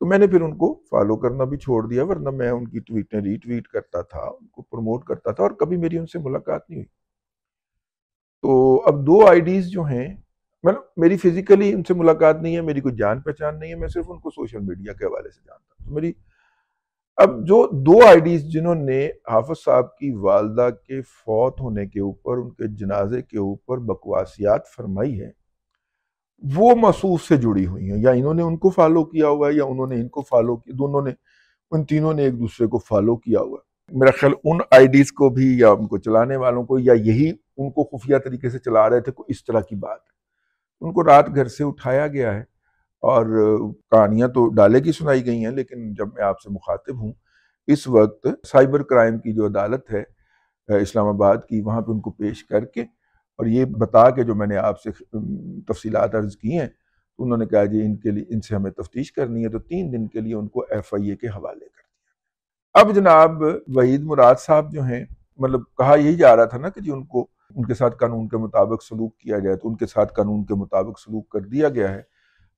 تو میں نے پھر ان کو فالو کرنا بھی چھوڑ دیا، ورنہ میں ان کی ٹویٹیں ری ٹویٹ کرتا تھا، ان کو پروموٹ کرتا تھا، اور کبھی میری ان سے ملاقات نہیں ہوئی۔ تو اب دو آئی ڈیز جو ہیں، مطلب میری فزیکلی ان سے ملاقات نہیں ہے، میری کوئی جان پہچان نہیں ہے، میں صرف ان کو سوشل میڈیا کے حوالے سے جانتا ہوں۔ تو میری اب جو دو آئی ڈیز جنہوں نے حافظ صاحب کی والدہ کے فوت ہونے کے اوپر، ان کے جنازے کے اوپر بکواسیات فرمائی ہے، وہ موصوف سے جڑی ہوئی ہیں، یا انہوں نے ان کو فالو کیا ہوا ہے یا انہوں نے ان کو فالو کیا، دونوں نے، ان تینوں نے ایک دوسرے کو فالو کیا ہوا ہے۔ میرا خیال ان آئی ڈیز کو بھی یا ان کو چلانے والوں کو، یا یہی ان کو خفیہ طریقے سے چلا رہے تھے، کوئی اس طرح کی بات ہے۔ ان کو رات گھر سے اٹھایا گیا ہے، اور کہانیاں تو ڈالے کی سنائی گئی ہیں، لیکن جب میں آپ سے مخاطب ہوں اس وقت، سائبر کرائم کی جو عدالت ہے اسلام آباد کی، وہاں پہ ان کو پیش کر کے اور یہ بتا کے جو میں نے آپ سے تفصیلات عرض کی ہیں، انہوں نے کہا جی ان کے لیے، ان سے ہمیں تفتیش کرنی ہے، تو 3 دن کے لیے ان کو ایف آئی اے کے حوالے کر دیا۔ اب جناب وحید مراد صاحب جو ہیں، مطلب کہا یہی جا رہا تھا نا کہ جی ان کو، ان کے ساتھ قانون کے مطابق سلوک کیا جائے، تو ان کے ساتھ قانون کے مطابق سلوک کر دیا گیا ہے۔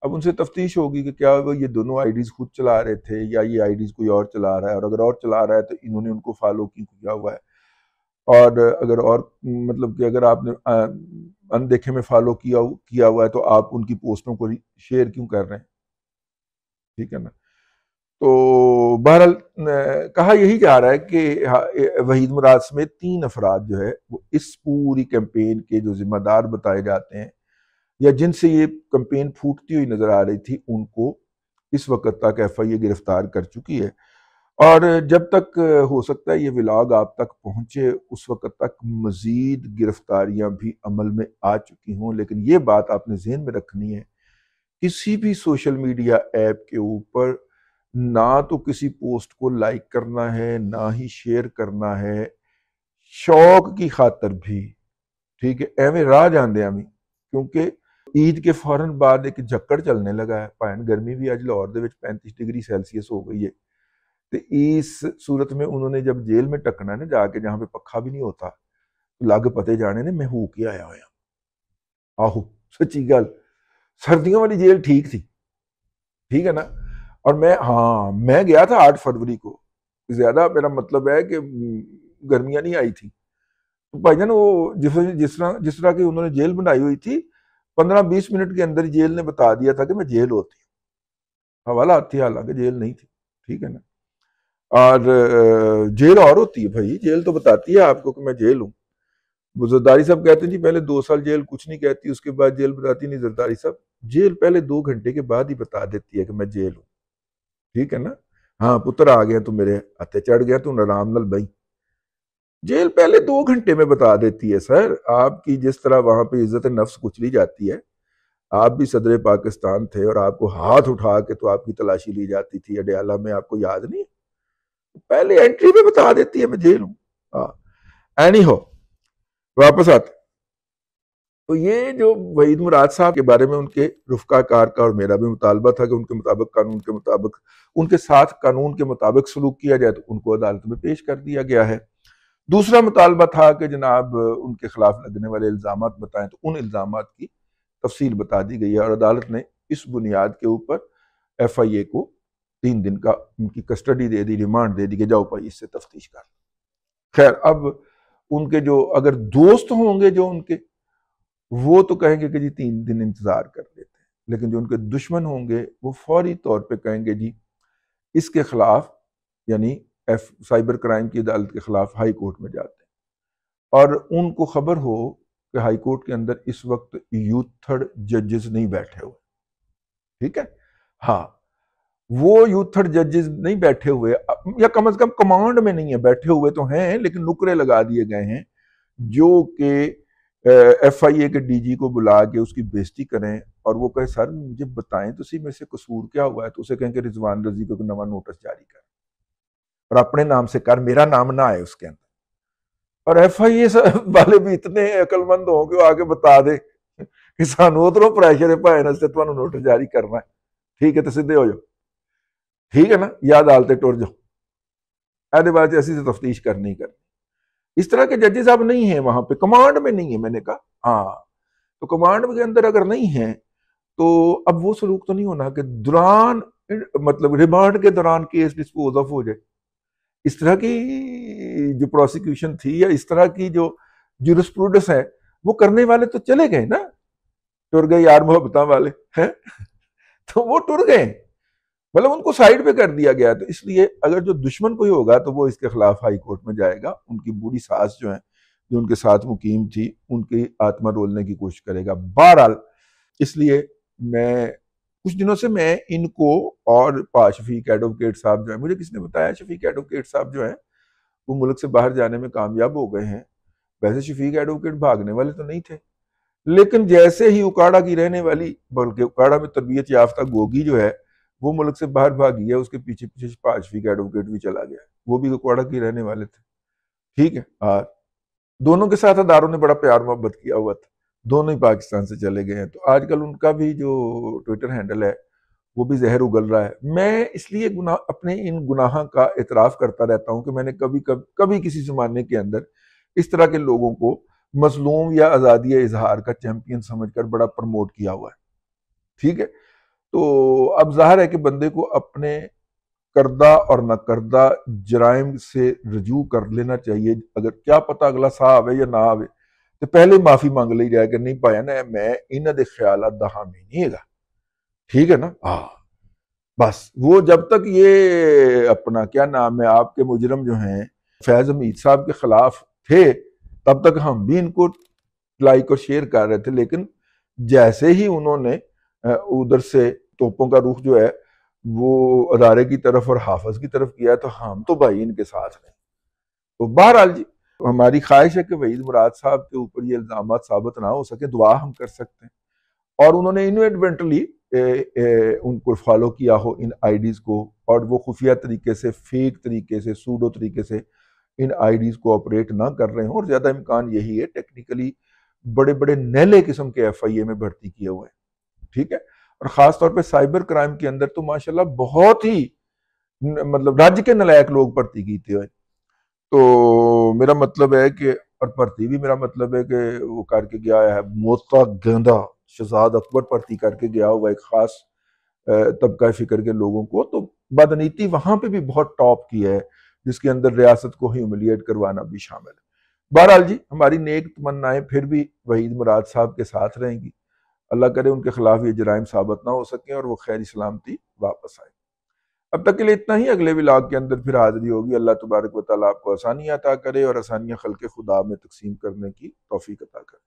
اب ان سے تفتیش ہوگی کہ کیا وہ یہ دونوں آئی ڈیز خود چلا رہے تھے یا یہ آئی ڈیز کوئی اور چلا رہا ہے، اور اگر اور چلا رہا ہے تو انہوں نے ان کو فالو کیا ہوا ہے، اور اگر اور مطلب کہ اگر آپ نے اندیکھے میں فالو کیا ہوا ہے تو آپ ان کی پوسٹوں کو شیئر کیوں کر رہے ہیں؟ ٹھیک ہے نا۔ تو بہرحال کہا یہی جا رہا ہے کہ وحید مراد سمیت 3 افراد جو ہے وہ اس پوری کیمپین کے جو ذمہ دار بتائے جاتے ہیں، یا جن سے یہ کیمپین پھوٹتی ہوئی نظر آ رہی تھی، ان کو اس وقت تک ایف آئی اے گرفتار کر چکی ہے۔ اور جب تک ہو سکتا ہے یہ ولاگ آپ تک پہنچے، اس وقت تک مزید گرفتاریاں بھی عمل میں آ چکی ہوں، لیکن یہ بات آپ نے ذہن میں رکھنی ہے، کسی بھی سوشل میڈیا ایپ کے اوپر نہ تو کسی پوسٹ کو لائک کرنا ہے، نہ ہی شیئر کرنا ہے، شوق کی خاطر بھی، ٹھیک ہے، ایویں راہ جاندے ہمیں، کیونکہ عید کے فوراً بعد ایک جھکڑ چلنے لگا ہے، بھائن گرمی بھی اج لاہور دے وچ 35 ڈگری سیلسیس ہو گئی ہے، تو اس صورت میں انہوں نے جب جیل میں ٹکنا ہے نا جا کے، جہاں پہ پکھا بھی نہیں ہوتا، لگ پتے جانے نے میں ہو کے آیا ہوا، آہو سچی گل، سردیوں والی جیل ٹھیک تھی، ٹھیک ہے نا۔ اور میں گیا تھا 8 فروری کو، زیادہ میرا مطلب ہے کہ گرمیاں نہیں آئی تھی، تو بھائی جان وہ جس طرح کی انہوں نے جیل بنائی ہوئی تھی، 15-20 منٹ کے اندر جیل نے بتا دیا تھا کہ میں جیل ہوتی ہوں، حوالات تھی، حالانکہ جیل نہیں تھی، ٹھیک ہے نا۔ اور جیل اور ہوتی ہے بھائی، جیل تو بتاتی ہے آپ کو کہ میں جیل ہوں۔ وہ زرداری صاحب کہتے ہیں جی پہلے 2 سال جیل کچھ نہیں کہتی، اس کے بعد جیل بتاتی نہیں۔ زرداری صاحب جیل پہلے 2 گھنٹے کے بعد ہی بتا دیتی ہے کہ میں جیل ہوں، ٹھیک ہے نا۔ ہاں پتر آ گیا تو میرے ہتھے چڑھ گیا تو آرام نال بھائی، جیل پہلے 2 گھنٹے میں بتا دیتی ہے سر۔ آپ کی جس طرح وہاں پہ عزت نفس کچلی جاتی ہے، آپ بھی صدر پاکستان تھے اور آپ کو ہاتھ اٹھا کے تو آپ کی تلاشی لی جاتی تھی اڈیالہ میں، آپ کو یاد نہیں؟ پہلے انٹری میں بتا دیتی ہے میں جیل ہوں۔ اینی ہو، واپس آتے، تو یہ جو وحید مراد صاحب کے بارے میں ان کے رفقا کار کا اور میرا بھی مطالبہ تھا کہ ان کے مطابق، قانون کے مطابق، ان کے ساتھ قانون کے مطابق سلوک کیا جائے، تو ان کو عدالت میں پیش کر دیا گیا ہے۔ دوسرا مطالبہ تھا کہ جناب ان کے خلاف لگنے والے الزامات بتائیں، تو ان الزامات کی تفصیل بتا دی گئی ہے، اور عدالت نے اس بنیاد کے اوپر ایف آئی اے کو 3 دن کا ان کی کسٹڈی دے دی، ریمانڈ دے دی کہ جاؤ بھائی اس سے تفتیش کر۔ خیر اب ان کے جو اگر دوست ہوں گے جو ان کے، وہ تو کہیں گے کہ جی 3 دن انتظار کر لیتے ہیں، لیکن جو ان کے دشمن ہوں گے وہ فوری طور پہ کہیں گے جی اس کے خلاف، یعنی سائبر کرائم کی عدالت کے خلاف ہائی کورٹ میں جاتے ہیں، اور ان کو خبر ہو کہ ہائی کورٹ کے اندر اس وقت یوتھڈ ججز نہیں بیٹھے ہوئے، ٹھیک ہے، ہاں وہ یوتھڈ ججز نہیں بیٹھے ہوئے، یا کم از کم کمانڈ میں نہیں ہے، بیٹھے ہوئے تو ہیں لیکن نکرے لگا دیے گئے ہیں، جو کہ ایف آئی اے کے ڈی جی کو بلا کے اس کی بےزتی کریں، اور وہ کہے سر مجھے بتائیں تو میں سے قصور کیا ہوا ہے، تو اسے کہیں کہ رضوان رضی کو نواں نوٹس جاری کر، اور اپنے نام سے کر، میرا نام نہ آئے اس کے اندر۔ اور ایف آئی اے والے بھی اتنے عقل مند ہوں کہ وہ آگے بتا دے کہ سانو ادھروں پریشر ہے بھائی نستے تمہیں نوٹس جاری کرنا ہے، ٹھیک ہے تو سیدھے ہو جاؤ، ٹھیک ہے نا، یا عدالتیں ٹر جاؤ، ایسے بات ایسی سے تفتیش کرنی کرنی۔ اس طرح کے ججز اب نہیں ہیں وہاں پہ، کمانڈ میں نہیں ہے، میں نے کہا ہاں، تو کمانڈ کے اندر اگر نہیں ہیں تو اب وہ سلوک تو نہیں ہونا کہ دوران مطلب ریمانڈ کے دوران کیس ڈسپوز آف ہو جائے. اس طرح کی جو پروسیکیوشن تھی یا اس طرح کی جو جورسپروڈنس ہے وہ کرنے والے تو چلے گئے نا، ٹر گئے یار محبتاں والے ہیں تو وہ ٹر گئے، مطلب ان کو سائیڈ پہ کر دیا گیا. تو اس لیے اگر جو دشمن کوئی ہوگا تو وہ اس کے خلاف ہائی کورٹ میں جائے گا، ان کی بری ساز جو ہیں جو ان کے ساتھ مقیم تھی ان کی آتما رولنے کی کوشش کرے گا. بہرحال اس لیے میں کچھ دنوں سے میں ان کو اور شفیق ایڈوکیٹ صاحب جو ہیں، مجھے کس نے بتایا شفیق ایڈوکیٹ صاحب جو ہیں وہ ملک سے باہر جانے میں کامیاب ہو گئے ہیں. ویسے شفیق ایڈوکیٹ بھاگنے والے تو نہیں تھے، لیکن جیسے ہی اکاڑا کی رہنے والی، بلکہ اکاڑا میں تربیت یافتہ گوگی جو ہے وہ ملک سے باہر بھاگی ہے، اس کے پیچھے پیچھے شفیق ایڈوکیٹ بھی چلا گیا، وہ بھی اکاڑا کی رہنے والے تھے. ٹھیک ہے، اور دونوں کے ساتھ اداروں نے بڑا پیار محبت کیا ہوا تھا، دونوں ہی پاکستان سے چلے گئے ہیں. تو آج کل ان کا بھی جو ٹویٹر ہینڈل ہے وہ بھی زہر اگل رہا ہے. میں اس لیے اپنے ان گناہوں کا اعتراف کرتا رہتا ہوں کہ میں نے کبھی کسی زمانے کے اندر اس طرح کے لوگوں کو مظلوم یا آزادی اظہار کا چیمپئن سمجھ کر بڑا پروموٹ کیا ہوا ہے. ٹھیک ہے، تو اب ظاہر ہے کہ بندے کو اپنے کردہ اور نہ کردہ جرائم سے رجوع کر لینا چاہیے. اگر کیا پتہ اگلا سا آوے یا نہ آوے تو پہلے معافی مانگ لی جائے کہ نہیں پایا نا میں انہاں دے خیالات دا حامی نہیں گا. ٹھیک ہے نا، بس وہ جب تک یہ اپنا کیا نام ہے آپ کے مجرم جو ہیں فیض حمید صاحب کے خلاف تھے تب تک ہم بھی ان کو لائک اور شیئر کر رہے تھے، لیکن جیسے ہی انہوں نے ادھر سے توپوں کا رخ جو ہے وہ ادارے کی طرف اور حافظ کی طرف کیا تو ہم تو بھائی ان کے ساتھ ہیں. تو بہرحال جی ہماری خواہش ہے کہ وحید مراد صاحب کے اوپر یہ الزامات ثابت نہ ہو سکے، دعا ہم کر سکتے ہیں. اور انہوں نے انویڈمنٹلی ان کو فالو کیا ہو ان آئی ڈیز کو، اور وہ خفیہ طریقے سے فیک طریقے سے سوڈو طریقے سے ان آئی ڈیز کو آپریٹ نہ کر رہے ہوں. اور زیادہ امکان یہی ہے ٹیکنیکلی بڑے بڑے نیلے قسم کے ایف آئی اے میں بھرتی کیے ہوئے ہیں. ٹھیک ہے، اور خاص طور پہ سائبر کرائم کے اندر تو ماشاءاللہ بہت ہی مطلب راج کے نلائق لوگ بھرتی کیتے ہوئے. تو میرا مطلب ہے کہ، اور بھرتی بھی میرا مطلب ہے کہ وہ کر کے گیا ہے موتا گیندا شہزاد اکبر بھرتی کر کے گیا ہوا ایک خاص طبقہ فکر کے لوگوں کو. تو بدنیتی وہاں پہ بھی بہت ٹاپ کی ہے جس کے اندر ریاست کو ہیوملیٹ کروانا بھی شامل ہے. بہرحال جی ہماری نیک تمنائیں پھر بھی وحید مراد صاحب کے ساتھ رہیں گی. اللہ کرے ان کے خلاف یہ جرائم ثابت نہ ہو سکیں اور وہ خیر سلامتی واپس آئے. اب تک کے لیے اتنا ہی، اگلے ولاگ کے اندر پھر حاضری ہوگی. اللہ تبارک و تعالیٰ آپ کو آسانیاں عطا کرے اور آسانیاں خلق خدا میں تقسیم کرنے کی توفیق عطا کرے.